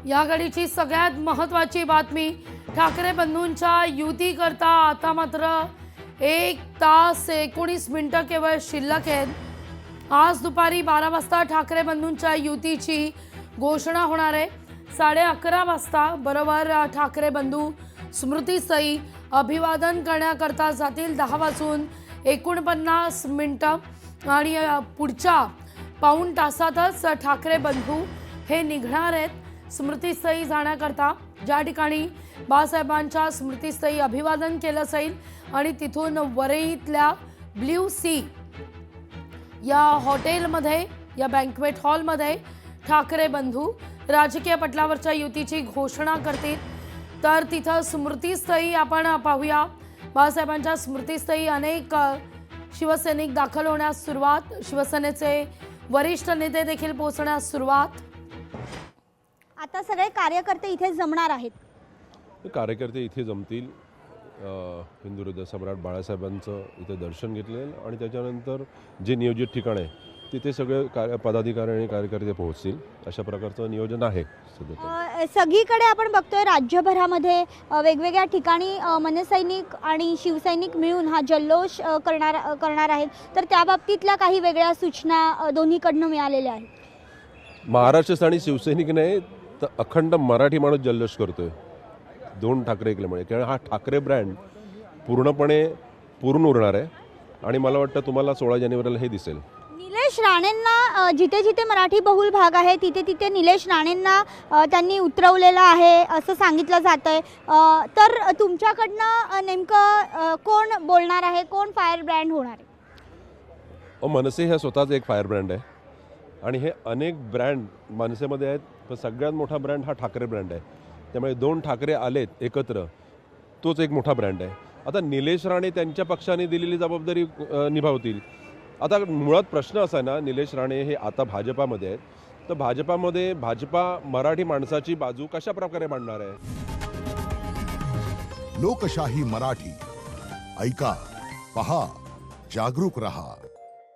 या घडीची सगळ्यात महत्त्वाची बातमी, ठाकरे बंधूंच्या युती करता आता मात्र 1 तास 19 मिनिटं केवळ शिल्लक आहेत। आज दुपारी 12 वाजता ठाकरे बंधूंच्या युतीची घोषणा होणार आहे। 11:30 वाजता बरोबर ठाकरे बंधू स्मृतीस्थळी अभिवादन करण्याकरता जातील। 10 वाजून 49 मिनिटं आणि पुढच्या पाऊण तासातच ठाकरे बंधू हे निघणार आहेत स्मृतीस्थळी जाण्याकरता, ज्या ठिकाणी बाळासाहेबांच्या स्मृतीस्थळी अभिवादन केलं जाईल आणि तिथून वरईतल्या ब्ल्यू सी या हॉटेलमध्ये, या बँक्वेट हॉलमध्ये ठाकरे बंधू राजकीय पटलावरच्या युतीची घोषणा करतील। तर तिथं स्मृतीस्थळी आपण पाहूया, बाळासाहेबांच्या स्मृतीस्थळी अनेक शिवसैनिक दाखल होण्यास सुरुवात, शिवसेनेचे वरिष्ठ नेते देखील पोहोचण्यास सुरुवात। आता सगळे कार्यकर्ते इथे जमणार आहेत। कार्यकर्ते इथे जमतील, हिंदू हृदय सम्राट बाळासाहेबांचं इथे दर्शन घेतलेलं आणि त्याच्यानंतर जे नियोजित ठिकाण आहे तिथे सगळे पदाधिकारी आणि कार्यकर्ते पोहोचतील, अशा प्रकारचं नियोजन आहे सध्या। सगळीकडे आपण बघतोय राज्यभरामध्ये वेगवेगळ्या ठिकाणी मनसैनिक आणि शिवसैनिक मिळून हा जल्लोष करणार आहेत, तर त्या बाबतीतल्या काही वेगळ्या सूचना दोन्हीकडनं मिळालेल्या आहेत। महाराष्ट्र आणि शिवसैनिक नाही तर अखंड मराठी माणूस जल्लोष करतोय 2 ठाकरे एकल्यामुळे, कारण हा ठाकरे ब्रँड पूर्णपणे पूर्ण उरणार आहे आणि मला वाटतं तुम्हाला 16 जानेवारीला हे दिसेल। निलेश राणेंना जिथे जिथे मराठी बहुल भाग आहे तिथे तिथे निलेश राणेंना त्यांनी उतरवलेलं आहे असं सांगितलं जातंय, तर तुमच्याकडनं नेमकं कोण बोलणार आहे, कोण फायर ब्रँड होणार आहे? मनसे हा स्वतःच एक फायर ब्रँड आहे आणि हे अनेक ब्रँड मनसेमध्ये आहेत, पण सगळ्यात मोठा ब्रँड हा ठाकरे ब्रँड आहे। त्यामुळे 2 ठाकरे आलेत एकत्र, तोच एक मोठा ब्रँड आहे। आता निलेश राणे त्यांच्या पक्षाने दिलेली जबाबदारी निभावतील। आता मुळात प्रश्न असा आहे ना, निलेश राणे हे आता भाजपामध्ये आहेत, तर भाजपामध्ये भाजपा मराठी माणसाची बाजू कशा प्रकारे मांडणार आहे? लोकशाही मराठी ऐका, पहा, जागरूक रहा।